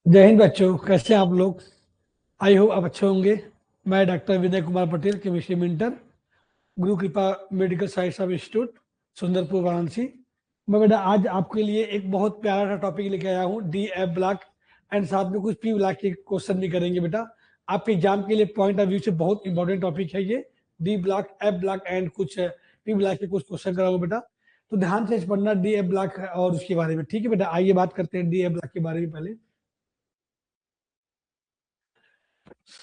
जय हिंद बच्चों, कैसे हैं आप लोग। आई होप आप अच्छे होंगे। मैं doctor Vinay Kumar Patel, chemistry mentor, गुरु कृपा medical science of institute, Sundarpur, Varanasi. मैं बेटा आज आपके लिए एक बहुत प्यारा सा टॉपिक लेके आया हूँ, डी एफ ब्लॉक, एंड साथ में कुछ पी ब्लॉक के क्वेश्चन भी करेंगे बेटा। आपके एग्जाम के लिए पॉइंट ऑफ व्यू से बहुत इंपॉर्टेंट टॉपिक है ये, D block, F block and कुछ पी ब्लॉक के कुछ क्वेश्चन कराऊंगा बेटा। तो ध्यान से पढ़ना डी एफ ब्लॉक और उसके बारे में, ठीक है बेटा। आइए बात करते हैं डी एफ ब्लॉक के बारे में पहले।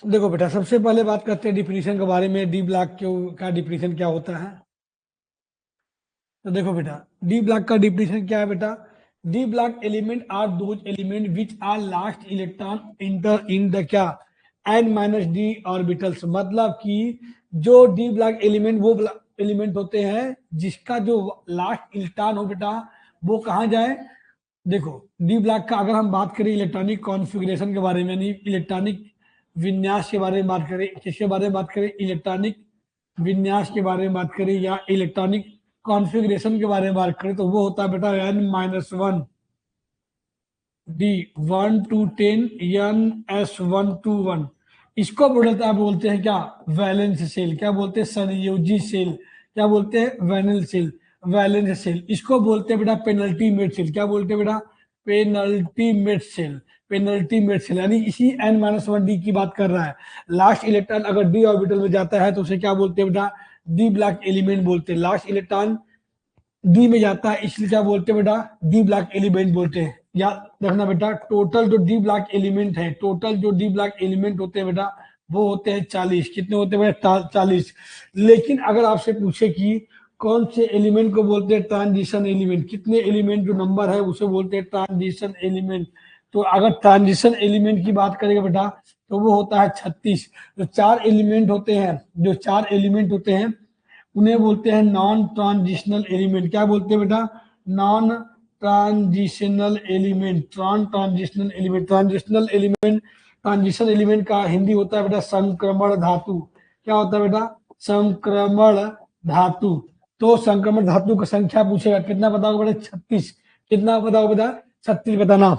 देखो बेटा, सबसे पहले बात करते हैं डिफिनीशन के बारे में, डी ब्लॉक का डिफिनीशन क्या होता है। तो देखो बेटा, डी ब्लॉक का डिफिनीशन क्या है बेटा। D block element are those element which are last electron enter in the क्या एन माइनस डी ऑर्बिटल्स। मतलब कि जो डी ब्लॉक एलिमेंट वो एलिमेंट होते हैं जिसका जो लास्ट इलेक्ट्रॉन हो बेटा वो कहाँ जाए। देखो, डी ब्लॉक का अगर हम बात करें इलेक्ट्रॉनिक कॉन्फ़िगरेशन के बारे में, यानी इलेक्ट्रॉनिक विन्यास के बारे में बात करें, किसके बारे में बात करें, इलेक्ट्रॉनिक विन्यास के बारे में बात करें या इलेक्ट्रॉनिक कॉन्फ़िगरेशन के बारे में बात करें, तो वो होता है बेटा n-1 D 1 to 10 n-s1 to 1। इसको बोलते हैं क्या, वैलेंस सेल। क्या बोलते हैं, संयोजी सेल। क्या बोलते हैं, वैनल सेल, वैलेंस सेल। इसको बोलते हैं बेटा पेनल्टीमेट सेल। क्या बोलते हैं बेटा, पेनल्टीमेट सेल। पेनल्टीमेट सेल यानी इसी n-1 डी की बात कर रहा है। लास्ट इलेक्ट्रॉन अगर डी ऑर्बिटल में जाता है तो उसे क्या बोलते हैं बेटा, डी ब्लॉक एलिमेंट बोलते हैं। लास्ट इलेक्ट्रॉन डी में जाता है इसलिए क्या बोलते हैं बेटा, डी ब्लॉक एलिमेंट बोलते हैं। याद रखना बेटा, टोटल जो डी ब्लॉक एलिमेंट है, टोटल जो डी ब्लॉक एलिमेंट होते हैं बेटा वो होते हैं 40। कितने होते हैं बेटा, 40। लेकिन अगर आपसे पूछे कि कौन से एलिमेंट को बोलते हैं ट्रांजिशन एलिमेंट, कितने एलिमेंट जो नंबर है उसे बोलते हैं ट्रांजिशन एलिमेंट। तो अगर ट्रांजिशन एलिमेंट की बात करेंगे बेटा तो वो होता है 36। जो चार एलिमेंट होते हैं, जो चार एलिमेंट होते हैं उन्हें बोलते हैं नॉन ट्रांजिशनल एलिमेंट। क्या बोलते हैं बेटा, non transitional element. Transitional element, transitional element, transition element का हिंदी होता है बेटा संक्रमण धातु। क्या होता है बेटा, संक्रमण धातु। तो संक्रमण धातु की संख्या पूछेगा, कितना बताओगे बेटा, 36। कितना बताओ बेटा, 36 बताना।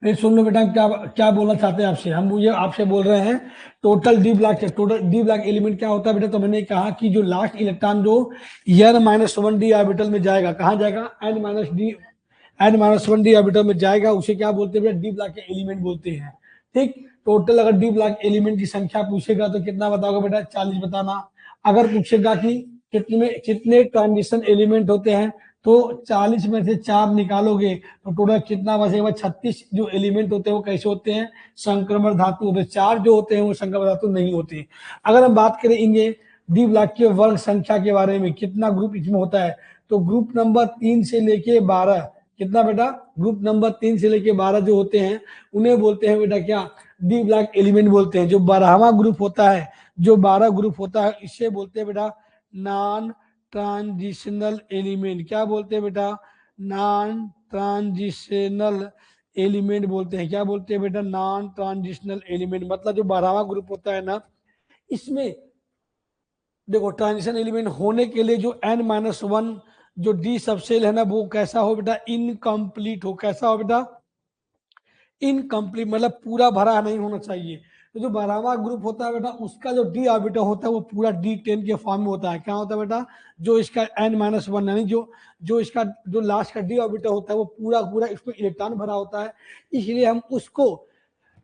फिर सुन लो बेटा, क्या क्या बोलना चाहते हैं आपसे, हम ये आपसे बोल रहे हैं total D block. Total D block element क्या होता है बेटा, तो मैंने कहा कि जो लास्ट इलेक्ट्रॉन जो n-1 डी ऑर्बिटल में जाएगा, कहाँ जाएगा, n-1 डी ऑर्बिटल में जाएगा, उसे क्या बोलते हैं बेटा, डी ब्लॉक के एलिमेंट बोलते हैं। ठीक, टोटल अगर डी ब्लॉक एलिमेंट की संख्या पूछेगा तो कितना बताओगे बेटा, 40 बताना। अगर पूछेगा कि कितने कितने ट्रांजिशन एलिमेंट होते हैं तो 40 में से 4 निकालोगे तो टोटल कितना बचेगा, 36 जो एलिमेंट होते हैं वो कैसे होते हैं, संक्रमण धातु होते हैं। 4 जो होते हैं वो संक्रमण धातु नहीं होते। अगर हम बात करें इनके डी ब्लॉक के वर्ग संख्या के बारे में, कितना ग्रुप इसमें होता है, तो ग्रुप नंबर 3 से लेके 12, कितना बेटा, ग्रुप नंबर 3 से लेके 12 जो होते हैं उन्हें बोलते हैं बेटा क्या, डी ब्लॉक एलिमेंट बोलते हैं। जो 12वां ग्रुप होता है, जो 12 ग्रुप होता है इससे बोलते हैं बेटा नॉन ट्रांजिशनल एलिमेंट। क्या बोलते हैं बेटा, नॉन ट्रांजिशनल एलिमेंट बोलते हैं। क्या बोलते हैं बेटा, नॉन ट्रांजिशनल एलिमेंट। मतलब जो 12वां ग्रुप होता है ना, इसमें देखो ट्रांजिशन एलिमेंट होने के लिए जो n-1 जो डी सबसेल है ना वो कैसा हो बेटा, इनकम्प्लीट हो। कैसा हो बेटा, इनकम्प्लीट, मतलब पूरा भरा नहीं होना चाहिए। तो जो 12वां ग्रुप होता है बेटा उसका जो डी ऑर्बिटल होता है वो पूरा D10 के फॉर्म में होता है। क्या होता है बेटा, जो इसका n-1 यानी जो जो इसका जो लास्ट का डी ऑर्बिटल होता है वो पूरा पूरा इसमें इलेक्ट्रॉन भरा होता है, इसलिए हम उसको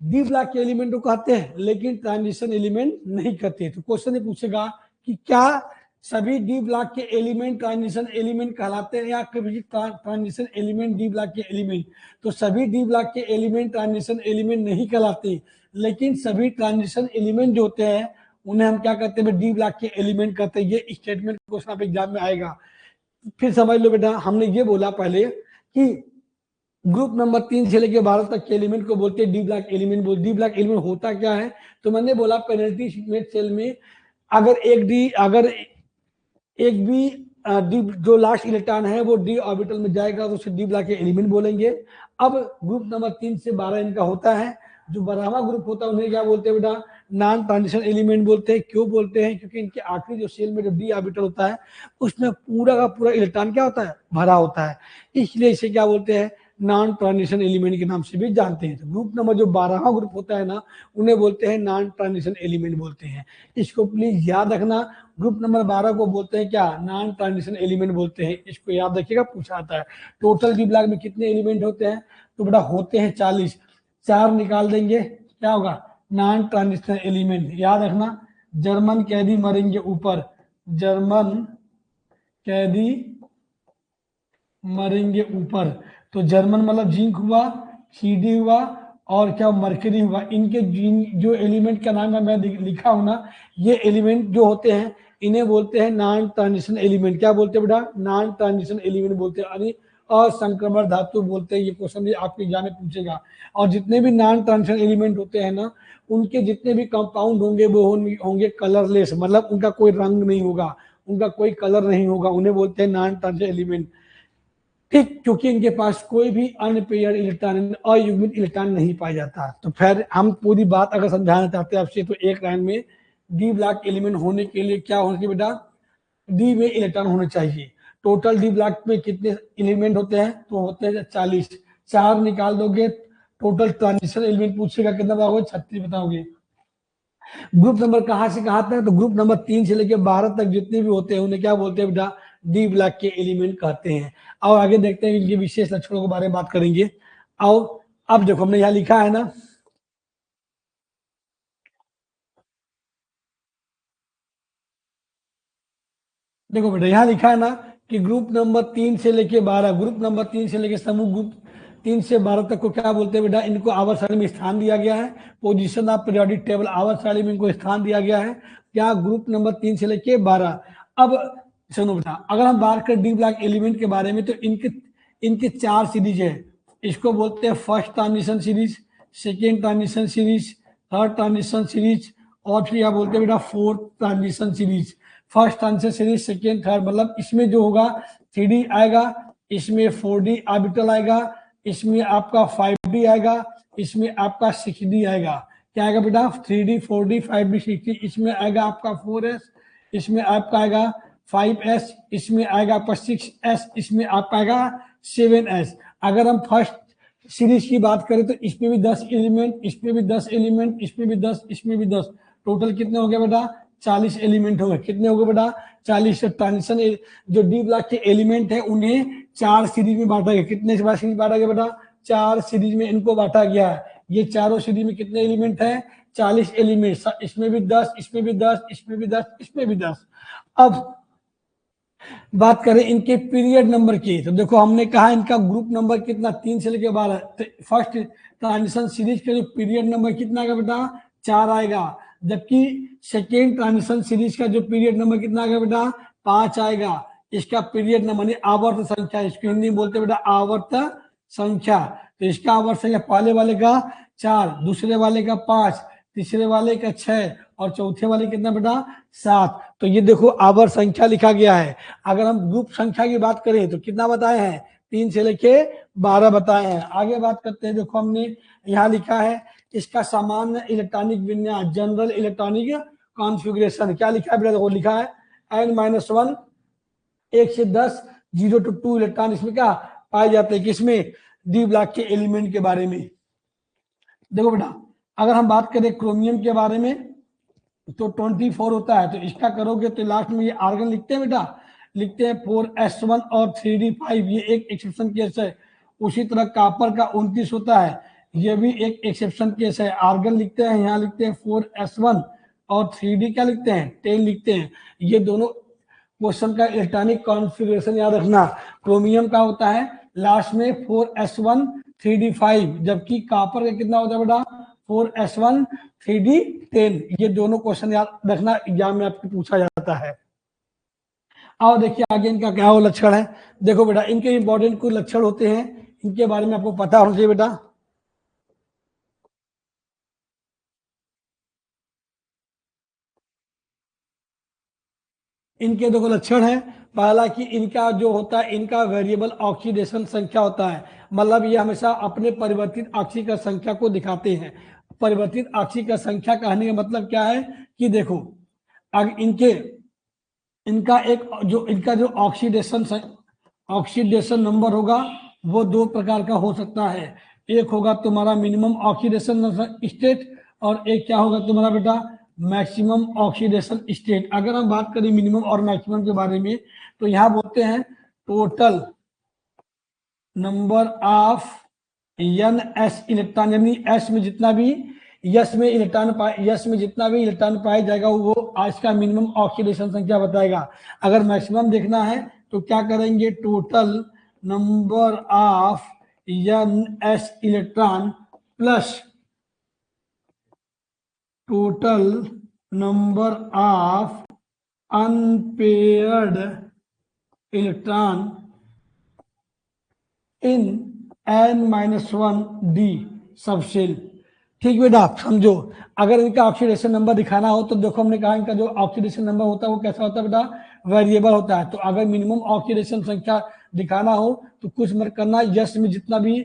डी ब्लॉक के एलिमेंट को कहते हैं लेकिन ट्रांजिशन एलिमेंट नहीं कहते। तो क्वेश्चन ये पूछेगा कि क्या सभी डी ब्लॉक के एलिमेंट ट्रांजिशन एलिमेंट कहलाते हैं या कभी ट्रांजिशन एलिमेंट डी ब्लॉक के एलिमेंट। तो सभी डी ब्लॉक के एलिमेंट ट्रांजिशन एलिमेंट नहीं कहलाते, लेकिन सभी ट्रांजिशन एलिमेंट जो होते हैं उन्हें हम क्या कहते हैं, डी ब्लॉक के एलिमेंट कहते हैं। ये स्टेटमेंट क्वेश्चन आप एग्जाम में आएगा। फिर समझ लो बेटा, हमने ये बोला पहले कि ग्रुप नंबर 3 से लेकर 12 तक के एलिमेंट को बोलते हैं D block element. D block element होता क्या है, तो मैंने बोला पेनल्टीमेट सेल में अगर एक भी डी जो लास्ट इलेक्ट्रॉन है वो डी ऑर्बिटल में जाएगा तो उसे डी ब्लॉक के एलिमेंट बोलेंगे। अब ग्रुप नंबर 3 से 12 इनका होता है। जो 12वां ग्रुप होता है उन्हें क्या बोलते हैं बेटा, नॉन ट्रांजिशन एलिमेंट बोलते हैं। क्यों बोलते हैं, क्योंकि इनके आखिरी जो सेल में जो डी ऑर्बिटल होता है उसमें पूरा का पूरा इलेक्ट्रॉन क्या होता है, भरा होता है, इसलिए इसे क्या बोलते हैं, नॉन ट्रांजिशन एलिमेंट के नाम से भी जानते हैं। तो ग्रुप नंबर जो 12वां ग्रुप होता है ना, उन्हें बोलते हैं नॉन ट्रांजिशन एलिमेंट बोलते हैं। इसको प्लीज याद रखना, ग्रुप नंबर 12 को बोलते हैं क्या, नॉन ट्रांजिशन एलिमेंट बोलते हैं। इसको याद रखिएगा, पूछा आता है। टोटल डी ब्लॉक में कितने एलिमेंट होते हैं, तो बेटा होते हैं 40। 4 निकाल देंगे, क्या होगा, नॉन ट्रांजिशन एलिमेंट। याद रखना, जर्मन कैदी मरेंगे ऊपर, जर्मन कैदी मरेंगे ऊपर। तो जर्मन मतलब जिंक हुआ, सीडी हुआ, और क्या मरकरी हुआ। इनके जो एलिमेंट का नाम है मैं लिखा हूं ना, ये एलिमेंट जो होते हैं इन्हें बोलते हैं नॉन ट्रांजिशन एलिमेंट। क्या बोलते हैं बेटा, नॉन ट्रांजिशन एलिमेंट बोलते हैं, यानी असंक्रमण धातु बोलते हैं। ये क्वेश्चन भी आपके एग्जाम में पूछेगा। और जितने भी नॉन ट्रांजिशन एलिमेंट होते हैं ना, उनके जितने भी कंपाउंड होंगे वो होंगे कलरलेस, मतलब उनका कोई रंग नहीं होगा, उनका कोई कलर नहीं होगा, उन्हें बोलते हैं नॉन ट्रांजिशन एलिमेंट। ठीक, क्योंकि इनके पास कोई भी अनपेयर्ड इलेक्ट्रॉन, अयुग्मित इलेक्ट्रॉन नहीं पाया जाता। तो फिर हम पूरी बात अगर समझाना चाहते हैं आपसे, तो एक लाइन में डी ब्लॉक एलिमेंट होने के लिए क्या होना चाहिए बेटा, डी में इलेक्ट्रॉन होने चाहिए। टोटल डी ब्लॉक में कितने एलिमेंट होते हैं, तो होते हैं 40। 4 निकाल दोगे, टोटल ट्रांजिशन एलिमेंट पूछेगा कितना बताओगे, 36 बताओगे। ग्रुप नंबर कहाँ से कहाँ तक, तो ग्रुप नंबर 3 से लेकर 12 तक जितने भी होते हैं उन्हें क्या बोलते हैं बेटा, डी ब्लॉक के एलिमेंट कहते हैं। और आगे देखते हैं इनके विशेष लक्षणों के बारे में बात करेंगे। और अब देखो हमने यहाँ लिखा है ना, देखो बेटा यहाँ लिखा है ना कि ग्रुप नंबर 3 से लेके 12, ग्रुप नंबर 3 से लेके समूह ग्रुप 3 से 12 तक को क्या बोलते हैं बेटा, इनको आवर्त सारणी में स्थान दिया गया है। पोजीशन ऑफ पीरियोडिक टेबल आवर्त सारणी में इनको स्थान दिया गया है। क्या, ग्रुप नंबर 3 से लेके 12। अब सुनो बेटा, अगर हम बात करें डी ब्लॉक एलिमेंट के बारे में, तो इनके इनके 4 सीरीज है। इसको बोलते हैं first transition series, second transition series, third transition series, और फिर यहाँ बोलते हैं बेटा fourth transition series. First transition series, second, third, मतलब इसमें जो होगा 3D आएगा, इसमें 4D ऑर्बिटल आएगा, इसमें आपका 5D आएगा, इसमें आपका 6D आएगा। क्या आएगा बेटा, 3D 4D 5D 6D। इसमें आएगा आपका 4S, इसमें आपका आएगा 5S, इसमें आएगा आपका 6S, इसमें आपका आएगा 7S। अगर हम फर्स्ट सीरीज की बात करें तो इसमें भी 10 एलिमेंट, इसमें भी 10 एलिमेंट, इसमें भी 10, इसमें भी 10, टोटल कितने हो गए बेटा, 40 एलिमेंट हो गए। कितने हो गए बेटा, 40। ट्रांजिशन जो डी ब्लॉक के एलिमेंट है उन्हें 4 सीरीज में बांटा गया। कितने सीरीज बांटा गया बेटा, 4 सीरीज में इनको बांटा गया है। ये चारों सीरीज में कितने एलिमेंट है, 40 एलिमेंट। इसमें भी 10, इसमें भी 10, इसमें भी 10, इसमें भी 10। अब बात करें इनके पीरियड नंबर की, तो देखो हमने कहा इनका ग्रुप नंबर कितना, 3 से लेकर 12। तो फर्स्ट ट्रांजिशन सीरीज के जो पीरियड नंबर कितना आएगा बेटा, 4 आएगा। जबकि सेकेंड ट्रांजिशन सीरीज का जो पीरियड नंबर कितना आएगा बेटा, 5 आएगा। इसका पीरियड नंबर आवर्त संख्या, इसको हिंदी में बोलते हैं बेटा आवर्त संख्या। तो इसका आवर्त संख्या पहले वाले का 4, दूसरे वाले का 5, तीसरे वाले का 6, और चौथे वाले कितना बेटा, 7। तो ये देखो आवर्त संख्या लिखा गया है। अगर हम ग्रुप संख्या की बात करें तो कितना बताए हैं, 3 से लेके 12 बताए हैं। आगे बात करते हैं, देखो हमने यहाँ लिखा है इसका सामान्य इलेक्ट्रॉनिक विन्यास, जनरल इलेक्ट्रॉनिक कॉन्फ़िगरेशन। क्या लिखा है बेटा, देखो लिखा है n-1, 1 से 10, 0 to 2 इलेक्ट्रॉन इसमें क्या पाए जाते हैं, किसमें, डी ब्लॉक के एलिमेंट के बारे में। देखो बेटा, अगर हम बात करें क्रोमियम के बारे में तो 24 होता है। तो इसका करोगे तो लास्ट में ये आर्गन लिखते हैं बेटा, लिखते हैं 4s1 और 3d5, ये एक एक्सेप्शन केस है। उसी तरह कापर का 29 होता है, ये भी एक एक्सेप्शन केस है। आर्गन लिखते हैं, यहाँ लिखते हैं 4s1 और 3d क्या लिखते हैं, 10 लिखते हैं। ये दोनों क्वेश्चन का इलेक्ट्रॉनिक कॉन्फ़िगरेशन याद रखना। क्रोमियम का होता है लास्ट में 4s1 3d5, जबकि कापर का कितना होता है बेटा, 4s1 3d10। ये दोनों क्वेश्चन याद रखना, एग्जाम में आपको पूछा जाता है। और देखिए आगे इनका क्या हो लक्षण है। देखो बेटा, इनके इंपॉर्टेंट कुछ लक्षण होते हैं, इनके बारे में आपको पता होना चाहिए बेटा। इनके देखो लक्षण है, पहला कि इनका जो होता है, इनका वेरिएबल ऑक्सीडेशन संख्या होता है। मतलब ये हमेशा अपने परिवर्तित ऑक्सीकरण संख्या को दिखाते हैं। परिवर्तित ऑक्सीकरण संख्या कहने का मतलब क्या है कि देखो, अगर इनका जो ऑक्सीडेशन नंबर होगा वो दो प्रकार का हो सकता है। एक होगा तुम्हारा मिनिमम ऑक्सीडेशन स्टेट और एक क्या होगा तुम्हारा बेटा मैक्सिमम ऑक्सीडेशन स्टेट। अगर हम बात करें मिनिमम और मैक्सिमम के बारे में तो यहाँ बोलते हैं total number of n s electron, यानी एस में जितना भी यस में जितना भी इलेक्ट्रॉन पाया जाएगा वो आज का मिनिमम ऑक्सीडेशन संख्या बताएगा। अगर मैक्सिमम देखना है तो क्या करेंगे total number of n s electron plus total number of unpaired electron in n-1 d subshell. ठीक बेटा समझो, अगर इनका ऑक्सीडेशन नंबर दिखाना हो तो देखो हमने कहा इनका जो ऑक्सीडेशन नंबर होता है वो कैसा होता है बेटा वेरिएबल होता है। तो अगर मिनिमम ऑक्सीडेशन संख्या दिखाना हो तो कुछ मत करना, यस में जितना भी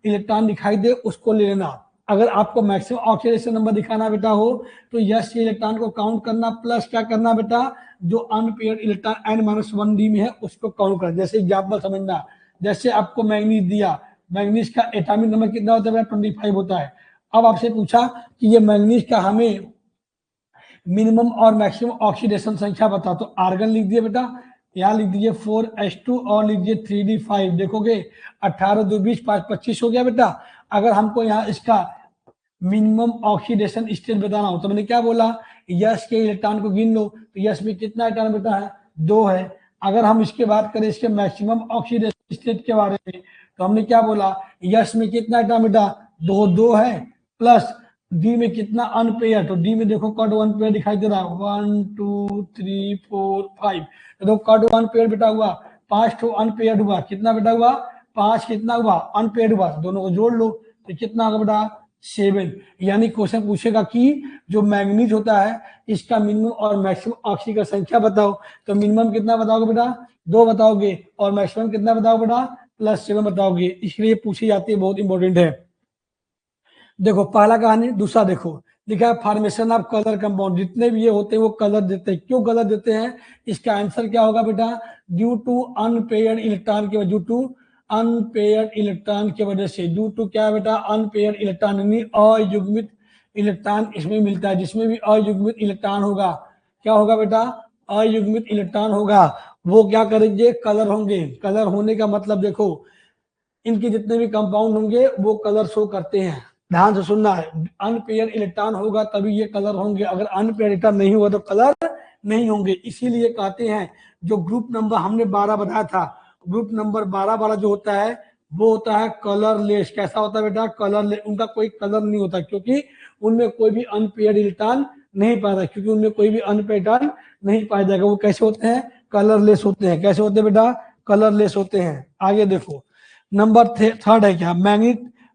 इलेक्ट्रॉन दिखाई दे उसको ले लेना। अगर आपको मैक्सिमम ऑक्सीडेशन नंबर दिखाना बेटा हो तो यस के इलेक्ट्रॉन को काउंट करना प्लस क्या करना बेटा जो अनपेयर्ड इलेक्ट्रॉन n-1 d में है उसको काउंट करना। जैसे एग्जाम्पल समझना, जैसे आपको मैग्नीज दिया, मैग्नीज का एटॉमिक नंबर कितना होता है 25 होता है। अब आपसे पूछा कि ये मैग्नीज का हमें मिनिमम और मैक्सिमम ऑक्सीडेशन संख्या बता, तो आर्गन लिख दिए बेटा, यहाँ लिख दीजिए 4s2 और लिख दीजिए 3d5। देखोगे 18 2 20 5 25 हो गया बेटा। अगर हमको यहाँ इसका मिनिमम ऑक्सीडेशन स्टेट बताना हो तो मैंने क्या बोला यस के इलेक्ट्रॉन को गिन लो, तो यस में कितना इलेक्ट्रॉन बेटा है 2 है। अगर हम इसके बात करें इसके मैक्सिमम ऑक्सीडेशन स्टेट के बारे में तो हमने क्या बोला यस में कितना इलेक्ट्रॉन बेटा 2 है प्लस डी में कितना अनपेयर, तो डी में देखो कट 1 पेयर दिखाई दे रहा है 1 2 3 4 5, तो कट 1 पेयर बेटा हुआ 5 तो अनपेयर्ड हुआ, कितना बेटा हुआ 5, कितना हुआ अनपेयर्ड हुआ, दोनों को जोड़ लो तो कितना होगा बेटा 7। यानी क्वेश्चन पूछेगा कि जो मैग्नीज होता है इसका मिनिमम और मैक्सिमम ऑक्सीजन का संख्या बताओ, तो मिनिमम कितना बताओगे बेटा 2 बताओगे और मैक्सिमम कितना बताओ बेटा +7 बताओगे, इसलिए पूछी जाती है, बहुत इंपॉर्टेंट है। देखो पहला कहानी, दूसरा देखो लिखा है फॉर्मेशन ऑफ कलर कंपाउंड, जितने भी ये होते हैं वो कलर देते हैं। क्यों कलर देते हैं इसका आंसर क्या होगा बेटा ड्यू टू अनपेयर्ड इलेक्ट्रॉन के ड्यू टू अनपेयर्ड इलेक्ट्रॉन की वजह से, ड्यू टू क्या बेटा अनपेयर्ड इलेक्ट्रॉन यानी अयुग्मित इलेक्ट्रॉन इसमें मिलता है। जिसमें भी अयुग्मित इलेक्ट्रॉन होगा क्या होगा बेटा अयुग्मित इलेक्ट्रॉन होगा वो क्या करेंगे कलर होंगे। कलर होने का मतलब देखो इनके जितने भी कंपाउंड होंगे वो कलर शो करते हैं। ध्यान से सुनना है, अनपेयर इलेक्ट्रॉन होगा तभी ये कलर होंगे, अगर अनपेयर इलेक्ट्रॉन नहीं होगा तो कलर नहीं होंगे। इसीलिए कहते हैं जो ग्रुप नंबर हमने 12 बताया था, ग्रुप नंबर 12 वाला जो होता है वो होता है कलरलेस। कैसा होता है बेटा कलरलेस, उनका कोई कलर नहीं होता क्योंकि उनमें कोई भी अनपेयर इलेक्ट्रॉन नहीं पाया, क्योंकि उनमें कोई भी अनपेयर इलेक्ट्रॉन नहीं पाया जाएगा। वो कैसे होते हैं कलरलेस होते हैं। कैसे होते हैं बेटा कलरलेस होते हैं। आगे देखो नंबर थर्ड है क्या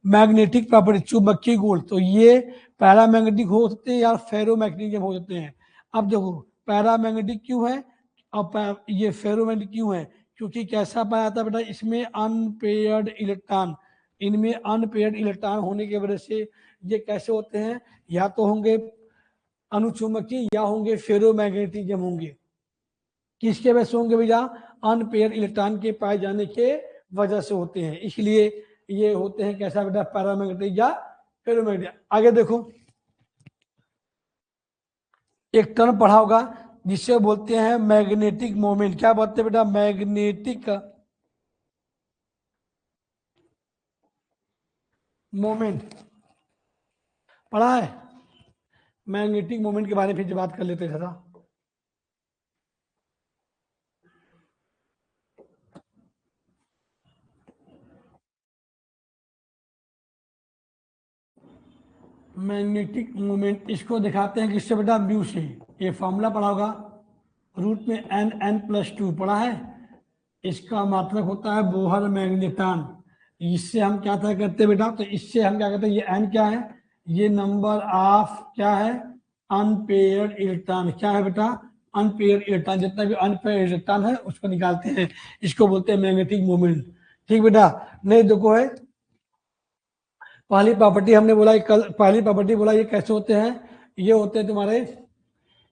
मैग्नेटिक प्रॉपर्टी चुंबकीय गुण, तो ये पैरामैग्नेटिक हो सकते हैं या फेरोमैग्नेटिक हो सकते हैं। अब देखो पैरामैग्नेटिक क्यों है और ये फेरोमैग्नेटिक क्यों है, क्योंकि कैसा पाया जाता है बेटा इसमें अनपेयर्ड इलेक्ट्रॉन, इनमें अनपेयर्ड इलेक्ट्रॉन होने की वजह से ये कैसे होते हैं या तो होंगे अनुचुंबकीय या होंगे फेरोमैग्नेटिक होंगे। किसके वजह से होंगे भैया अनपेयर इलेक्ट्रॉन के पाए जाने के वजह से होते हैं, इसलिए ये होते हैं कैसा बेटा पैरामैग्नेटिक या फेरोमैग्नेटिक। आगे देखो एक टर्म पढ़ा होगा जिससे बोलते हैं मैग्नेटिक मोमेंट। क्या बोलते हैं बेटा मैग्नेटिक मोमेंट पढ़ा है। मैग्नेटिक मोमेंट के बारे में फिर बात कर लेते हैं जरा। मैग्नेटिक मोमेंट इसको दिखाते हैं किससे बेटा म्यू से। ये फॉर्मूला पढ़ा होगा रूट में n+2 पढ़ा है। इसका मतलब होता है बोहर मैग्नेटान। इससे हम क्या तय करते हैं बेटा, तो इससे हम क्या कहते हैं ये n क्या है ये नंबर ऑफ क्या है अनपेयर्ड इलेक्ट्रॉन। क्या है बेटा अनपेयर्ड इलेक्ट्रॉन, जितना भी अनपेयर्ड इलेक्ट्रॉन है उसको निकालते हैं, इसको बोलते हैं मैग्नेटिक मोमेंट। ठीक बेटा नहीं देखो है पहली प्रॉपर्टी हमने बोला पहली प्रॉपर्टी बोला ये कैसे होते हैं, ये होते हैं तुम्हारे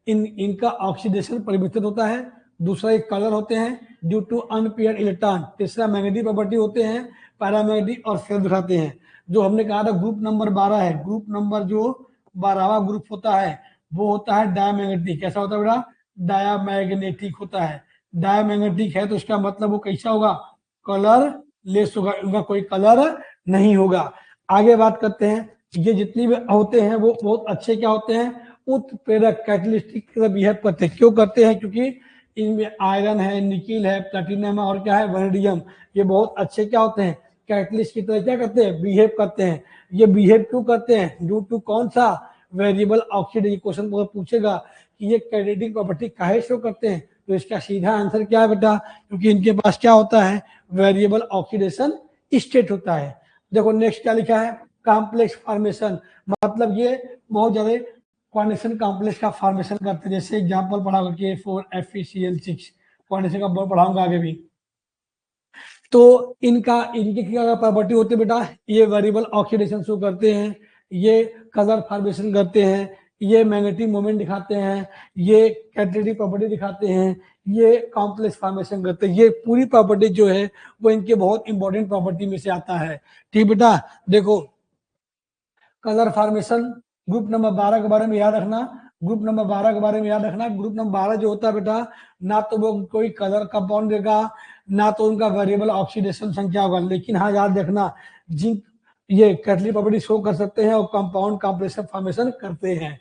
इनका ऑक्सीडेशन परिवर्तित होता है। दूसरा एक कलर होते हैं ड्यू टू अनपेयर्ड इलेक्ट्रॉन, तीसरा मैग्नेटिक प्रॉपर्टी होते हैं, पैरामैग्नेटिक और फेयर दिखाते हैं। जो हमने कहा था ग्रुप नंबर 12 है, ग्रुप नंबर जो 12वां ग्रुप होता है वो होता है डायमैग्नेटिक। कैसा होता है बेटा? डायमैग्नेटिक होता है। डायमैग्नेटिक है तो इसका मतलब वो कैसा होगा? कलर लेस होगा, उनका कोई कलर नहीं होगा। आगे बात करते हैं, ये जितनी भी होते हैं वो बहुत अच्छे क्या होते हैं? उत्प्रेरक, कैटलिस्टिक की तरह बिहेव करते हैं। क्यों करते हैं? क्योंकि इनमें आयरन है, निकिल है, प्लेटिनम है और क्या है? वैनेडियम। ये बहुत अच्छे क्या होते हैं? कैटलिस्ट की तरह क्या करते हैं? बिहेव करते हैं। ये बिहेव क्यों करते हैं? ड्यू टू कौन सा? Variable oxidation. क्वेश्चन पूछेगा कि ये कैटेलिटिक प्रॉपर्टी काहे शो करते हैं, तो इसका सीधा आंसर क्या है बेटा? क्योंकि इनके पास क्या होता है? वेरिएबल ऑक्सीडेशन स्टेट होता है। देखो नेक्स्ट क्या लिखा है? कॉम्प्लेक्स फॉर्मेशन, मतलब ये बहुत ज्यादा कोऑर्डिनेशन कॉम्प्लेक्स का फॉर्मेशन करते हैं। जैसे एग्जांपल पढ़ा K4FeCl6, कोऑर्डिनेशन का बहुत पढ़ाऊंगा आगे भी। तो इनकी क्या प्रॉपर्टी होती है बेटा? ये वेरिएबल ऑक्सीडेशन शो करते हैं, ये कलर फॉर्मेशन करते हैं, ये मैग्नेटिक मोमेंट दिखाते हैं, ये कैटेलिटिक प्रॉपर्टी दिखाते हैं, ये कॉम्प्लेक्स फॉर्मेशन करते हैं। ये पूरी प्रॉपर्टी जो है वो इनके बहुत इंपॉर्टेंट प्रॉपर्टी में से आता है। ठीक बेटा, देखो कलर फॉर्मेशन ग्रुप नंबर 12 के बारे में याद रखना। ग्रुप नंबर 12 के बारे में याद रखना। ग्रुप नंबर 12 जो होता है बेटा, ना तो वो कोई कलर कंपाउंड देगा, ना तो उनका वेरिएबल ऑक्सीडेशन संख्या होगा, लेकिन हाँ याद रखना जिंक ये कैटलिटिक प्रॉपर्टी शो कर सकते हैं और कंपाउंड कॉम्प्लेक्स फॉर्मेशन करते हैं।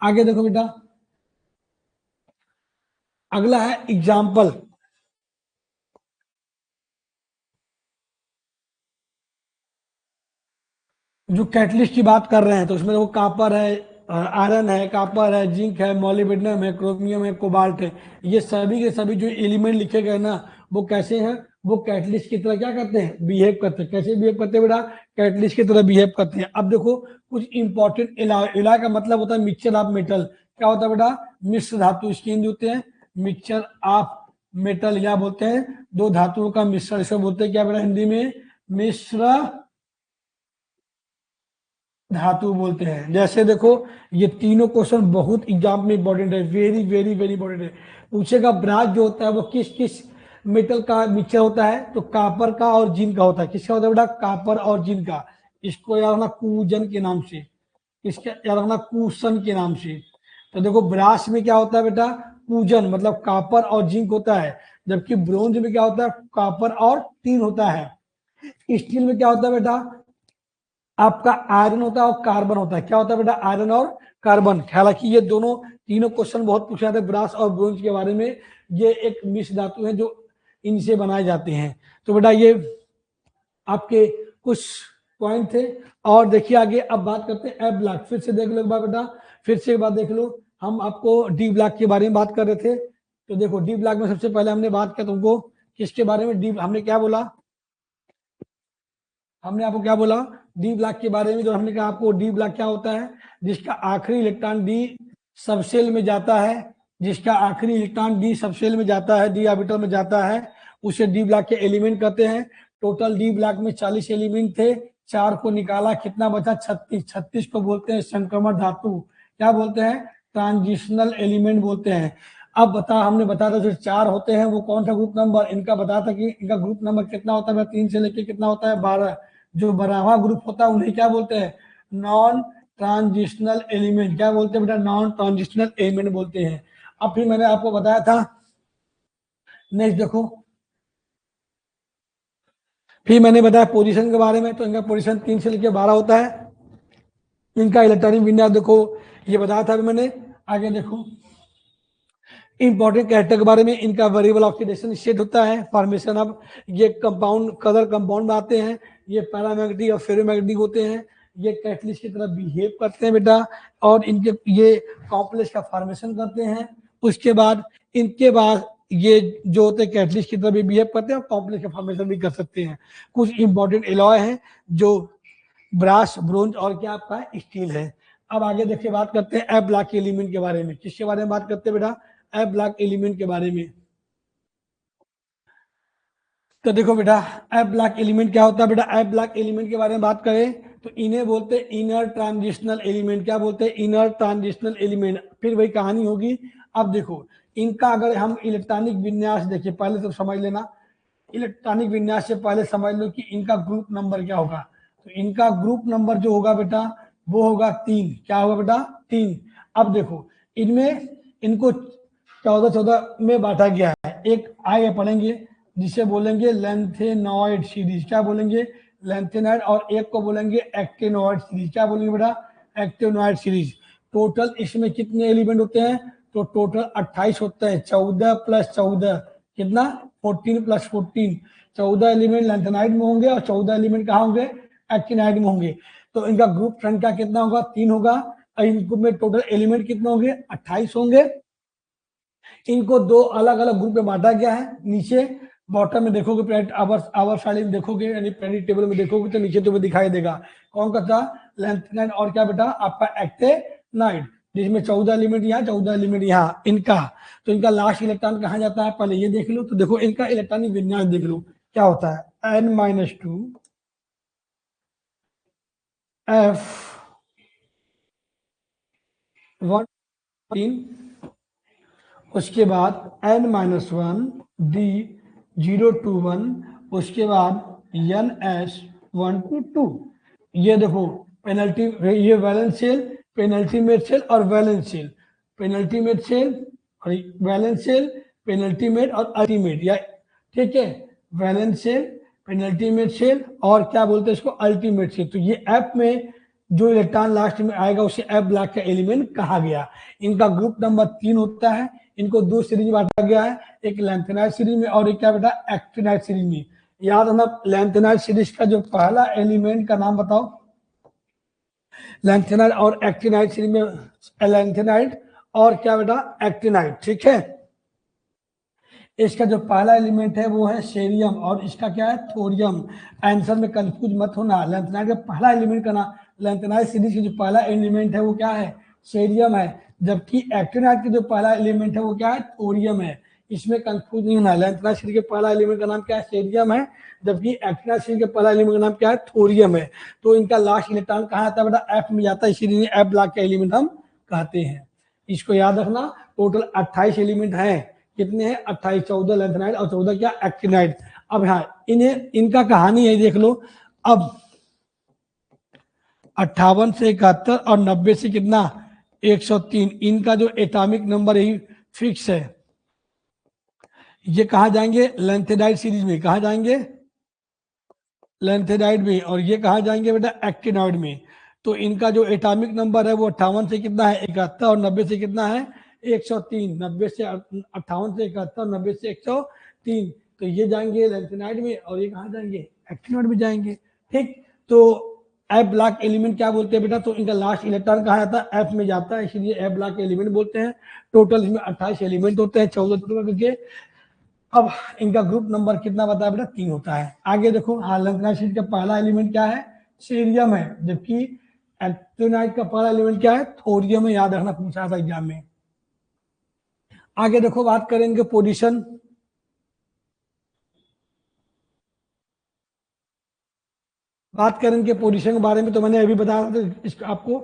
आगे देखो बेटा, अगला है एग्जाम्पल। जो कैटलिस्ट की बात कर रहे हैं तो उसमें वो कापर है, आयरन है, कापर है, जिंक है, मोलिब्डेनम है, क्रोमियम है, कोबाल्ट है। ये सभी के सभी जो एलिमेंट लिखे गए ना वो कैसे हैं? वो कैटलिस्ट की तरह क्या करते हैं? बिहेव करते हैं। कैसे बिहेव करते हैं बेटा? कैटलिस्ट की तरह बिहेव करते हैं। अब देखो कुछ इंपॉर्टेंट एलॉय का मतलब होता है मिक्सचर ऑफ मेटल। क्या होता है बेटा? मिश्र धातु, इसके हिंदी होते हैं मिक्सचर ऑफ मेटल, या बोलते हैं दो धातुओं का मिश्रण। इसे बोलते हैं क्या बेटा हिंदी में? मिश्र धातु बोलते हैं। जैसे देखो ये तीनों क्वेश्चन बहुत एग्जाम में इंपॉर्टेंट है, वेरी वेरी वेरी इंपॉर्टेंट है। पूछेगा ब्रास जो होता है वो किस किस मेटल का मिक्सचर होता है? तो कापर का और जिंक का होता है। किसका होता है बेटा? कापर और जिंक का। इसको याद रखना कूजन के नाम से, इसका याद रखना कुशन के नाम से। तो देखो ब्रास में क्या होता है बेटा? कूजन, मतलब कापर और जिंक होता है। जबकि ब्रोंज में क्या होता है? कापर और टीन होता है। स्टील में क्या होता है बेटा? आपका आयरन होता है और कार्बन होता है। क्या होता है बेटा? आयरन और कार्बन। हालांकि ये दोनों तीनों क्वेश्चन बहुत पूछे जाते हैं ब्रास और ब्रोंज के बारे में। ये एक मिश्र धातु है जो इनसे बनाए जाते हैं। तो बेटा ये आपके कुछ पॉइंट थे। और देखिए आगे अब बात करते हैं एफ ब्लॉक। फिर से देख लो एक बार बेटा, फिर से एक बार देख लो। हम आपको डी ब्लॉक के बारे में बात कर रहे थे। तो देखो डी ब्लॉक में सबसे पहले हमने बात किया तुमको किसके बारे में? डी हमने क्या बोला? हमने आपको क्या बोला? डी ब्लॉक के बारे में। जो हमने कहा आपको डी ब्लॉक क्या होता है? जिसका आखिरी इलेक्ट्रॉन डी सबसेल में जाता है, जिसका आखिरी इलेक्ट्रॉन डी सबसेल में जाता है, डी ऑर्बिटल में जाता है, उसे डी ब्लॉक के एलिमेंट कहते हैं। टोटल डी ब्लॉक में 40 एलिमेंट थे, 4 को निकाला, कितना बचा? 36। 36 को बोलते हैं संक्रमण धातु। क्या बोलते हैं? ट्रांजिशनल एलिमेंट बोलते हैं। अब हमने बताया था जो 4 होते हैं वो कौन सा ग्रुप नंबर? इनका बताया था कि इनका ग्रुप नंबर कितना होता है? 3 से लेके कितना होता है? 12। जो 12वां ग्रुप होता है उन्हें क्या बोलते हैं? Non transitional element. क्या बोलते हैं बेटा? नॉन ट्रांजिशनल एलिमेंट बोलते हैं। अब फिर मैंने आपको बताया था, नेक्स्ट देखो, फिर मैंने बताया पोजीशन के बारे में। तो इनका पोजीशन 3 से लेकर 12 होता है। इनका इलेक्ट्रॉनिक विन्यास देखो, ये बताया था अभी मैंने। आगे देखो इंपॉर्टेंट कैरेक्टर के बारे में। इनका वेरिएबल ऑक्सीडेशन स्टेट होता है, फॉर्मेशन ऑफ ये कंपाउंड कलर कंपाउंड में आते हैं, ये पैरामैग्नेटिक और फेरोमैग्नेटिक होते हैं, ये कैटलिस्ट की तरह बिहेव करते हैं बेटा, और इनके ये कॉम्प्लेक्स का फॉर्मेशन करते हैं। उसके बाद इनके बाद ये जो होते हैं कैटलिस्ट की तरह भी बिहेव करते हैं और कॉम्प्लेक्स का फॉर्मेशन भी कर सकते हैं। कुछ इंपॉर्टेंट एलॉय हैं जो ब्रास, ब्रोंज और क्या आपका स्टील है। अब आगे देखिए बात करते हैं एफ ब्लॉक एलिमेंट के बारे में। किसके बारे में बात करते हैं बेटा? एफ ब्लॉक एलिमेंट के बारे में। तो देखो बेटा एफ ब्लॉक एलिमेंट क्या होता है बेटा? एफ ब्लॉक एलिमेंट के बारे में बात करें तो इन्हें बोलते हैं इनर ट्रांजिशनल एलिमेंट। क्या बोलते हैं? Inner transitional element. फिर वही कहानी होगी। अब देखो इनका अगर हम इलेक्ट्रॉनिक विन्यास देखिए, पहले तो समझ लेना, इलेक्ट्रॉनिक विन्यास से पहले समझ लो कि इनका ग्रुप नंबर क्या होगा। तो इनका ग्रुप नंबर जो होगा बेटा वो होगा 3। क्या होगा बेटा? 3। अब देखो इनमें इनको 14 में बांटा गया है। एक आगे पढ़ेंगे जिसे बोलेंगे लैंथेनॉइड सीरीज। क्या बोलेंगे? लैंथेनॉइड। और एक को बोलेंगे एक्टिनॉइड सीरीज। क्या बोलेंगे बेटा? Actinoid series. टोटल इसमें कितने एलिमेंट होते हैं? तो टोटल 28 होते हैं। 14 + 14 कितना? 14 + 14। 14 एलिमेंट लैंथेनाइड में होंगे और 14 एलिमेंट कहाँ होंगे? एक्टिनाइड में होंगे। तो इनका ग्रुप संख्या कितना होगा? 3 होगा। और इनको में टोटल एलिमेंट कितने होंगे? 28 होंगे। इनको दो अलग अलग ग्रुप में बांटा गया है। नीचे बॉटम में देखोगे, पीरियड आवर साइड में देखोगे, यानी पीरियड टेबल में देखोगे तो नीचे तुम्हें दिखाई देगा कौन सा था? लैंथेनाइड और क्या बेटा? आपका एक्टिनाइड, जिसमें 14 एलिमेंट यहाँ, 14 एलिमेंट यहाँ इनका। तो इनका लास्ट इलेक्ट्रॉन कहाँ जाता है पहले ये देख लो। तो देखो इनका इलेक्ट्रॉनिक विन्यास देख लो क्या होता है। N-2 F 1, उसके बाद N-1 D 021, उसके बाद NS122। ये देखो पेनल्टी, ये वैलेंस सेल, पेनल्टीमेट सेल और वैलेंस सेल, पेनल्टीमेट सेल और वैलेंस सेल, पेनल्टीमेट और अल्टीमेट, या ठीक है, वैलेंस सेल, पेनल्टीमेट सेल और क्या बोलते हैं इसको? Ultimate shell. तो ये एफ में जो इलेक्ट्रॉन लास्ट में आएगा उसे एफ ब्लॉक का एलिमेंट कहा गया। इनका ग्रुप नंबर 3 होता है। इनको दो सीरीज में बांटा गया है, एक लैंथेनाइड सीरीज में और एक क्या बेटा? एक्टिनाइड सीरीज में। याद रखना लैंथेनाइड सीरीज का जो पहला एलिमेंट का नाम बताओ। लैंथेनाइड और एक्टिनाइड सीरीज में लैंथेनाइड और क्या बेटा? एक्टिनाइड। ठीक है, इसका जो पहला एलिमेंट है वो है सेरियम और इसका क्या है? थोरियम। आंसर में कंफ्यूज मत होना। लैंथेनाइड का पहला एलिमेंट का नाम, लैंथेनाइड सीरीज का जो पहला एलिमेंट है वो क्या है? सेरियम है। जबकि एक्टिनाइड का जो पहला एलिमेंट है वो क्या है? थोरियम है। इसमें कंफ्यूज नहीं होना। लैंथेनाइड सीरीज के पहला एलिमेंट का नाम क्या है? सेरियम है। जबकि एक्टिनाइड सीरीज के पहला एलिमेंट का नाम क्या है? थोरियम है। तो इनका लास्ट इलेक्ट्रॉन कहाँ आता है बेटा? एफ में जाता है, इसीलिए एफ ब्लॉक का एलिमेंट हम कहते हैं। इसको याद रखना। टोटल 28 एलिमेंट है। कितने हैं? 28। 14 लैंथेनाइड और 14 क्या? एक्टिनाइड। अब हाँ, इन्हें इनका कहानी है देख लो। अब 58 से 71 और 90 से कितना? 103। इनका जो एटॉमिक नंबर यही फिक्स है। ये कहा जाएंगे? लैंथेनाइड सीरीज में। कहा जाएंगे? लैंथेनाइड में। और ये कहा जाएंगे बेटा? एक्टिनॉइड में। तो इनका जो एटॉमिक नंबर है वो 58 से कितना है? 71 और 90 से कितना है? 103। 90 से 58 से 71, 90 से 103। तो ये जाएंगे लैंथेनाइड में और ये कहाँ जाएंगे? एक्टिनॉइड में जाएंगे। ठीक, तो एफ ब्लॉक एलिमेंट क्या बोलते हैं बेटा? तो इनका लास्ट इलेक्ट्रॉन कहाँ जाता है? एफ में जाता है, इसलिए एफ ब्लॉक एलिमेंट बोलते हैं। टोटल इसमें 28 एलिमेंट होते हैं, 14 टोटल करके। अब इनका ग्रुप नंबर कितना बताया बेटा? 3 होता है। आगे देखो, हाँ, लैंथेनाइड सीरीज का पहला एलिमेंट क्या है? सीरियम है। जबकि एक्टिनाइड का पहला एलिमेंट क्या है? थोरियम है। याद रखना, पूछा था एग्जाम में। आगे देखो, बात करेंगे पोजीशन। बात करेंगे पोजीशन के बारे में, तो मैंने अभी बताया था आपको।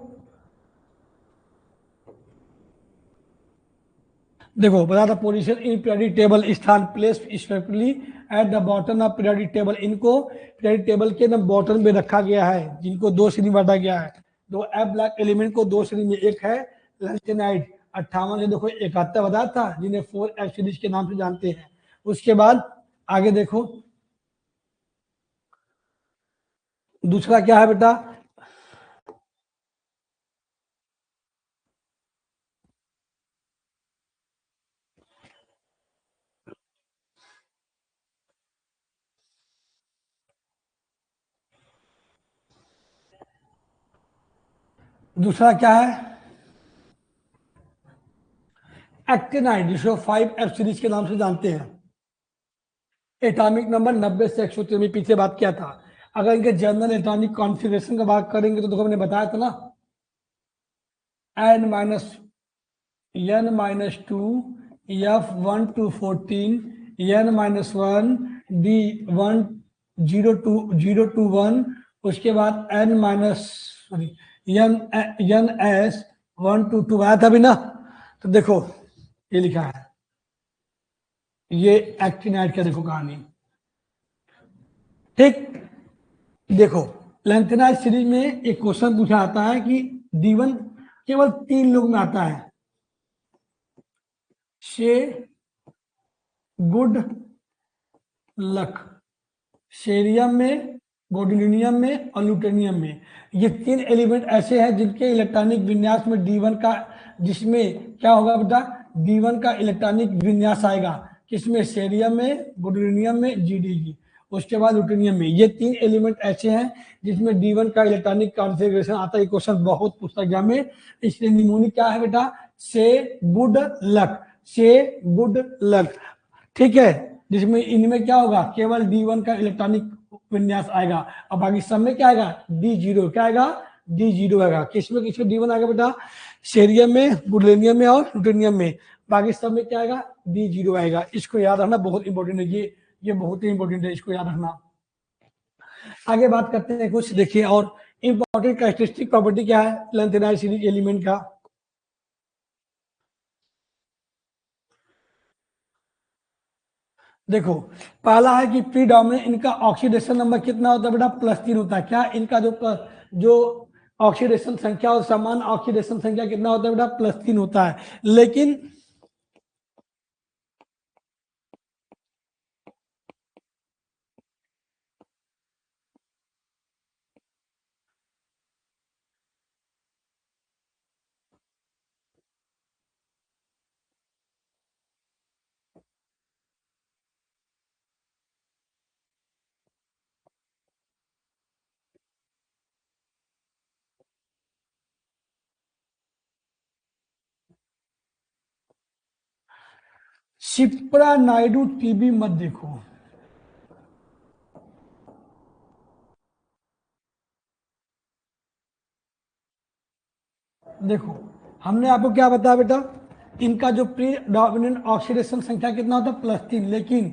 देखो बता था पोजीशन इन पीरियोडिक टेबल, स्थान place specifically at the bottom of periodic table. इनको पीरियोडिक टेबल के ना बॉटम में रखा गया है, जिनको दो श्रेणी बांटा गया है। दो एफ ब्लॉक एलिमेंट को दो श्रेणी में, एक है लैंथेनाइड 58 से देखो 71 बताया था, जिन्हें 4F सीरीज के नाम से जानते हैं। उसके बाद आगे देखो, दूसरा क्या है बेटा? दूसरा क्या है? एक्टिनाइड, जिसको 5F सीरीज के नाम से जानते हैं। एटॉमिक नंबर 90 से 103 में पीछे बात किया था। अगर इनके जनरल एटॉमिक कॉन्फ़िगरेशन का बात करेंगे तो देखो मैंने बताया था ना, N-2 F1 to 14 N-1 D1 021, उसके बाद NS 1 to 2 आया था भी ना। तो देखो ये लिखा है ये एक्टिनाइड का देखो कहानी। ठीक, देखो लेंथेनाइड सीरीज में एक क्वेश्चन पूछा आता है कि D1 केवल 3 लोग में आता है, शे, गुड, लक। शेरियम में, गोल्डिनियम में और ल्यूटेनियम में, ये 3 एलिमेंट ऐसे हैं जिनके इलेक्ट्रॉनिक विन्यास में D1 का, जिसमें क्या होगा बेटा, D1 का इलेक्ट्रॉनिक विन्यास आएगा किसमें, शेरियम में, गोल्डिनियम में, GDG। उसके बाद ल्यूटेनियम में। ये 3 एलिमेंट ऐसे हैं जिसमें D1 का इलेक्ट्रॉनिक कॉन्फ़िगरेशन आता है। क्वेश्चन बहुत पूछता है एग्जाम में, इसलिए निमोनिक क्या है बेटा, से गुड लक, से गुड लक। ठीक है, जिसमें इनमें क्या होगा, केवल D1 का इलेक्ट्रॉनिक विन्यास आएगा और बाकी सब में क्या आएगा, D0। क्या आएगा, D0 आएगा। किसमें किसमें D1 आएगा बेटा, शेरियम में, बुलेनियम में और ल्यूटेनियम में। बाकी सब में क्या आएगा, D0 आएगा। इसको याद रखना, बहुत इंपॉर्टेंट है ये बहुत ही इंपॉर्टेंट है, इसको याद रखना। आगे बात करते हैं कुछ, देखिए और इंपॉर्टेंट कैरेक्टरिस्टिक प्रॉपर्टी क्या है लेंथेनाइड सीरीज एलिमेंट का। देखो पहला है कि प्रीडोमिनेंट, इनका ऑक्सीडेशन नंबर कितना होता है बेटा, +3 होता है। क्या इनका जो ऑक्सीडेशन संख्या और समान ऑक्सीडेशन संख्या कितना होता है बेटा, +3 होता है। लेकिन शिप्रा नायडू टीबी मत देखो। देखो हमने आपको क्या बताया बेटा, इनका जो प्रीडोमिनेंट ऑक्सीडेशन संख्या कितना होता है, +3। लेकिन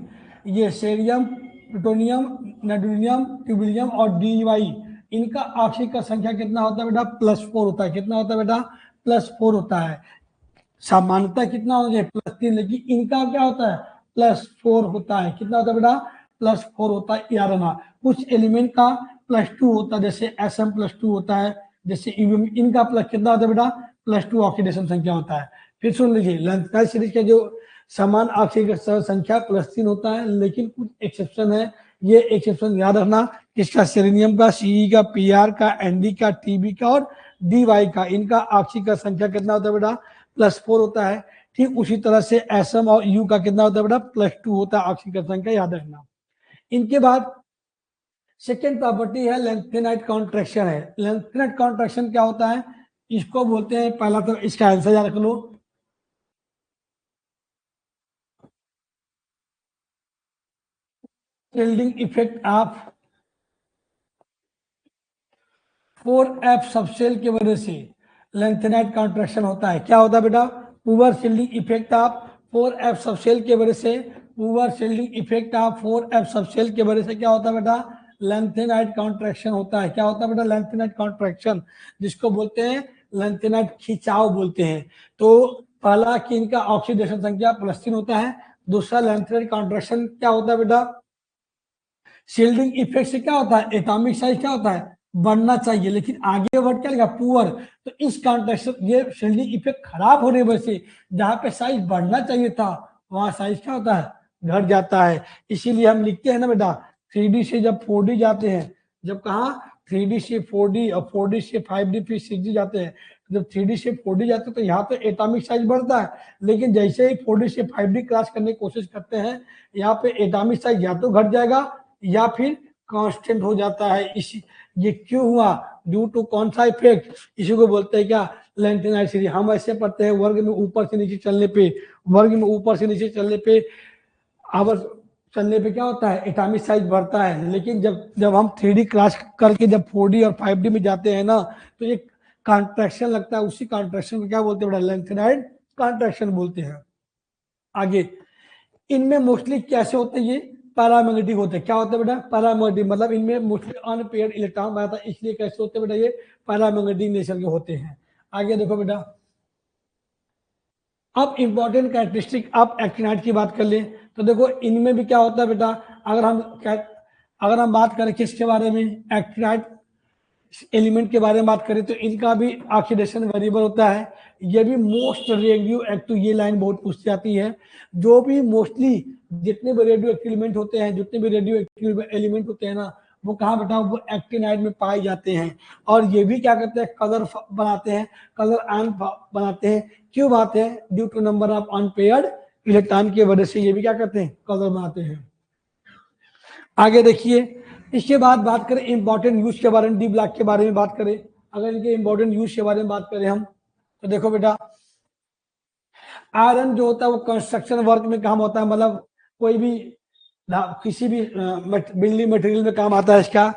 ये सेरियम, प्लूटोनियम, नेडोनियम, ट्यूबिलियम और DY, इनका ऑक्सीकरण संख्या कितना होता है बेटा, +4 होता है। कितना होता है बेटा, +4 होता है। सामान्यतः कितना होना चाहिए, +3, लेकिन इनका क्या होता है, +4 होता है। कितना होता है बेटा, +4 होता है, याद रखना। कुछ एलिमेंट का +2 होता है, जैसे SM +2 होता है, जैसे इनका प्लस कितना होता है बेटा, +2 ऑक्सीडेशन संख्या होता है। फिर सुन लीजिए, लेंथेनाइड सीरीज का जो समान ऑक्सीडेशन संख्या +3 होता है, लेकिन कुछ एक्सेप्शन है। ये एक्सेप्शन याद रखना, किसका, सेलेनियम का, CE का, PR का, ND का, TB का और DY का। इनका ऑक्सीकरण संख्या कितना होता है बेटा, +4 होता है। ठीक उसी तरह से SM और U का कितना होता है बेटा, +2 होता है ऑक्सीकरण संख्या, याद रखना। इनके बाद सेकेंड प्रॉपर्टी है लेंथेनाइड कॉन्ट्रैक्शन है। लेंथेनाइड कॉन्ट्रैक्शन क्या होता है, इसको बोलते हैं, पहला तो इसका आंसर याद रख लो, shielding effect of 4F subshell की वजह से लेंथेनाइड कॉन्ट्रैक्शन होता है। क्या होता है बेटा, poor shielding effect of 4F subshell की वजह से, poor shielding effect of 4F subshell की वजह से क्या होता है बेटा, लेंथेनाइड कॉन्ट्रैक्शन होता है। क्या होता है बेटा, लेंथेनाइड कॉन्ट्रैक्शन, जिसको बोलते हैं लेंथेनाइड खिंचाव बोलते हैं। तो पहला कि इनका ऑक्सीडेशन संख्या +3 होता है। दूसरा, लेंथेनाइड कॉन्ट्रैक्शन क्या होता है बेटा, शील्डिंग इफेक्ट से क्या होता है, एटॉमिक साइज क्या होता है, बढ़ना चाहिए, लेकिन आगे वर्ड क्या लिखा, पुअर। तो इस कॉन्टेक्स्ट ये शील्डिंग इफेक्ट खराब होने वजह से जहां पे साइज बढ़ना चाहिए था, वहां साइज क्या होता है, घट जाता है। इसीलिए हम लिखते हैं ना बेटा, 3D से जब 4D जाते हैं, जब कहा 3D से 4D और 4D से 5D फिर 6D जाते हैं, जब 3D से 4D जाते हैं तो यहाँ पे एटॉमिक साइज बढ़ता है। लेकिन जैसे ही 4D से 5D क्रॉस करने की कोशिश करते हैं, यहाँ पे एटॉमिक साइज या तो घट जाएगा या फिर कांस्टेंट हो जाता है। इसी ये क्यों हुआ, ड्यू टू कौन सा इफेक्ट, इसी को बोलते हैं क्या, लेंथेनाइड सीरीज। हम ऐसे पढ़ते हैं, वर्ग में ऊपर से नीचे चलने पे, वर्ग में ऊपर से नीचे चलने पे, आवर्स चलने पे क्या होता है, एटॉमिक साइज बढ़ता है। लेकिन जब जब हम 3D क्रॉस करके जब 4D और 5D में जाते हैं ना, तो एक कॉन्ट्रैक्शन लगता है, उसी कॉन्ट्रैक्शन को क्या बोलते हैं बेटा, लेंथेनाइड कॉन्ट्रैक्शन बोलते हैं। आगे इनमें मोस्टली कैसे होते हैं, ये पैरामैग्नेटिक होते हैं। क्या होता है बेटा, पैरामैग्नेटिक, मतलब इनमें मोस्टली अनपेयर्ड इलेक्ट्रॉन बनता है, इसलिए कैसे होते हैं बेटा, ये पैरामैग्नेटिक नेचर के होते हैं। आगे देखो बेटा, 4 पैरामैग्नेटिक नेचर के होते हैं। आगे देखो बेटा, अब इंपॉर्टेंट कैरेक्टरिस्टिक, आप एक्टिनाइड की बात कर ले तो देखो इनमें भी क्या होता है बेटा, अगर हम बात करें किसके बारे में, एक्टिनाइड एलिमेंट के बारे में बात करें तो इनका भी ऑक्सीडेशन वेरिएबल होता है। ये भी मोस्ट रेडियो एक्टिव, ये लाइन बहुत पूछी जाती है। जो भी मोस्टली जितने भी रेडियो एक्टिव एलिमेंट होते हैं, जितने भी रेडियो एक्टिव एलिमेंट होते हैं ना, वो कहाँ बेटा, वो एक्टिनाइड में पाए जाते हैं। और ये भी क्या करते हैं, कलर बनाते हैं, कलर आयन बनाते हैं। क्यों बनाते हैं, due to number of unpaired electron की वजह से ये भी क्या करते हैं, कलर बनाते हैं। आगे देखिए, इसके बाद बात करें इंपॉर्टेंट यूज के बारे में, डी ब्लॉक के बारे में बात करें, अगर इनके इंपॉर्टेंट यूज के बारे में बात करें हम, तो देखो बेटा, आयरन जो होता है वो कंस्ट्रक्शन वर्क में काम होता है, मतलब कोई भी किसी भी बिल्डिंग मटेरियल में काम आता है इसका।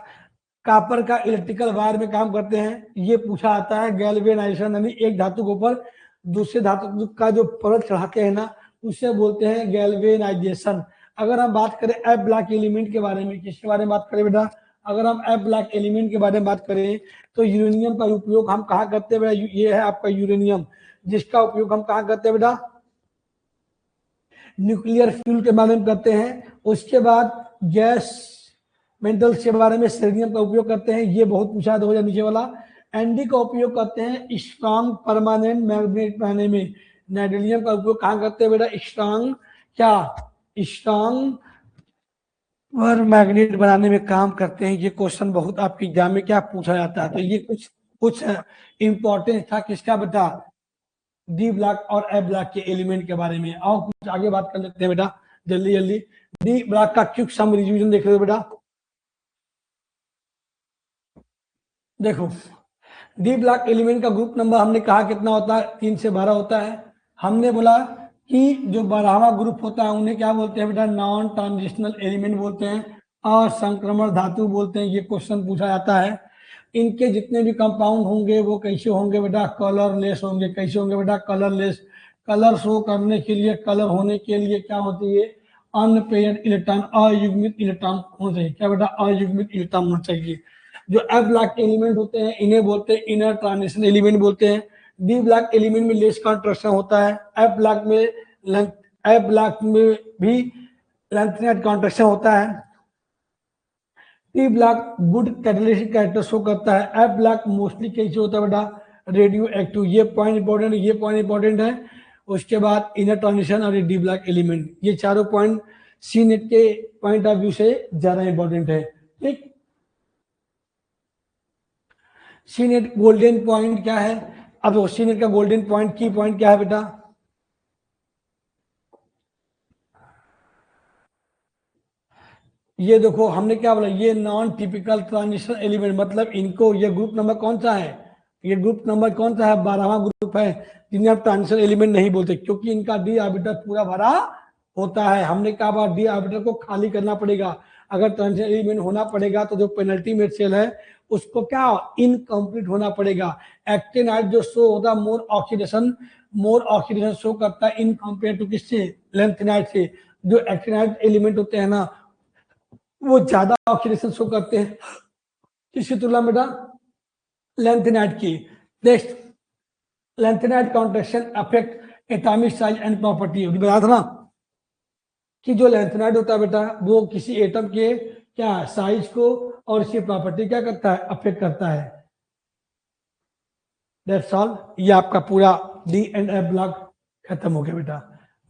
कापर का इलेक्ट्रिकल वायर में काम करते हैं। ये पूछा आता है गैल्वेनाइजेशन, यानी एक धातु के ऊपर दूसरे धातु का जो परत चढ़ाते हैं ना, उसे बोलते हैं गैल्वेनाइजेशन। अगर हम बात करें एफ ब्लॉक एलिमेंट के बारे में, किसके बारे में बात करें बेटा, अगर हम एफ ब्लॉक एलिमेंट के बारे में बात करें तो यूरेनियम का उपयोग हम कहाँ करते हैं बेटा, ये है आपका यूरेनियम, जिसका उपयोग हम कहाँ करते हैं बेटा, न्यूक्लियर फ्यूल के बारे में करते हैं। उसके बाद गैस मेटल्स के बारे में सेलेनियम का उपयोग करते हैं, ये बहुत पूछा 2000 नीचे वाला। एनडी का उपयोग करते हैं स्ट्रॉन्ग परमानेंट मैग्नेट बनाने में। नाइट्रोलियम का उपयोग कहाँ करते हैं बेटा, स्ट्रॉन्ग क्या, स्ट्रॉन्ग और मैग्नेट बनाने में काम करते हैं। ये क्वेश्चन बहुत आपके एग्जाम में क्या पूछा जाता है। तो ये कुछ इंपॉर्टेंट था किसका बेटा, डी ब्लॉक और ए ब्लॉक के एलिमेंट के बारे में। और कुछ आगे बात कर लेते हैं बेटा, जल्दी जल्दी। डी ब्लॉक का क्विक सम रिवीजन देख रहे हो बेटा, देखो डी ब्लॉक एलिमेंट का ग्रुप नंबर हमने कहा कितना होता है, 3 से 12 होता है। हमने बोला कि जो 12वां ग्रुप होता है उन्हें क्या बोलते हैं बेटा, नॉन ट्रांजिशनल एलिमेंट बोलते हैं और संक्रमण धातु बोलते हैं। ये क्वेश्चन पूछा जाता है। इनके जितने भी कंपाउंड होंगे वो कैसे होंगे बेटा, कलरलेस होंगे। कैसे होंगे बेटा, कलरलेस। कलर शो करने के लिए, कलर होने के लिए क्या होती है, अनपेयर्ड इलेक्ट्रॉन, अयुग्मित इलेक्ट्रॉन होना चाहिए। क्या बेटा, अयुग्मित इलेक्ट्रॉन होना चाहिए। जो एफ ब्लॉक एलिमेंट होते हैं इन्हें बोलते हैं इनर ट्रांजिशन एलिमेंट बोलते हैं। डी ब्लॉक एलिमेंट में लेस कॉन्ट्रैक्शन होता है। एफ ब्लॉक में भी लेंथनेट कॉन्ट्रैक्शन होता है। T block good catalytic character show करता है। एफ ब्लॉक मोस्टली कैसे होता है बेटा, रेडियो एक्टिव। ये पॉइंट इंपॉर्टेंट है, ये पॉइंट इंपॉर्टेंट है। उसके बाद इनर ट्रांजिशन और डी ब्लॉक एलिमेंट, ये चारों पॉइंट सी नेट के पॉइंट ऑफ व्यू से ज्यादा इंपॉर्टेंट है। ठीक, सी नेट गोल्डन पॉइंट क्या है, अब सी नेट का गोल्डन पॉइंट की पॉइंट क्या है बेटा, ये देखो हमने क्या बोला, ये नॉन टिपिकल ट्रांजिशन एलिमेंट, मतलब इनको, ये ग्रुप नंबर कौन सा है, ये ग्रुप नंबर कौन सा है, 12वां ग्रुप है, जिन्हें आप ट्रांजिशन एलिमेंट नहीं बोलते, क्योंकि इनका डी ऑर्बिटल पूरा भरा होता है। हमने कहा बार डी ऑर्बिटल को खाली करना पड़ेगा। अगर ट्रांजिशन एलिमेंट होना पड़ेगा तो जो पेनल्टी मेट सेल है उसको क्या, इनकम्प्लीट होना पड़ेगा। एक्टिनाइड जो शो होता है मोर ऑक्सीडेशन शो करता है इन कंपेयर टू किससे, लेंथेनाइड से। जो एक्टिनाइड एलिमेंट होते हैं ना वो ज्यादा ऑक्सीडेशन शो करते हैं किसकी तुलना में बेटा, लेंथेनाइड की। Next, lanthanide contraction affect atomic size and property. बताया था ना कि जो लेंथेनाइड होता है बेटा वो किसी एटम के क्या साइज को और इसकी प्रॉपर्टी क्या करता है, अफेक्ट करता है। दैट्स ऑल, ये आपका पूरा डी एंड एफ ब्लॉक खत्म हो गया बेटा।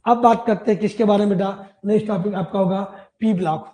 अब बात करते हैं किसके बारे में बेटा, नेक्स्ट टॉपिक आपका होगा पी ब्लॉक।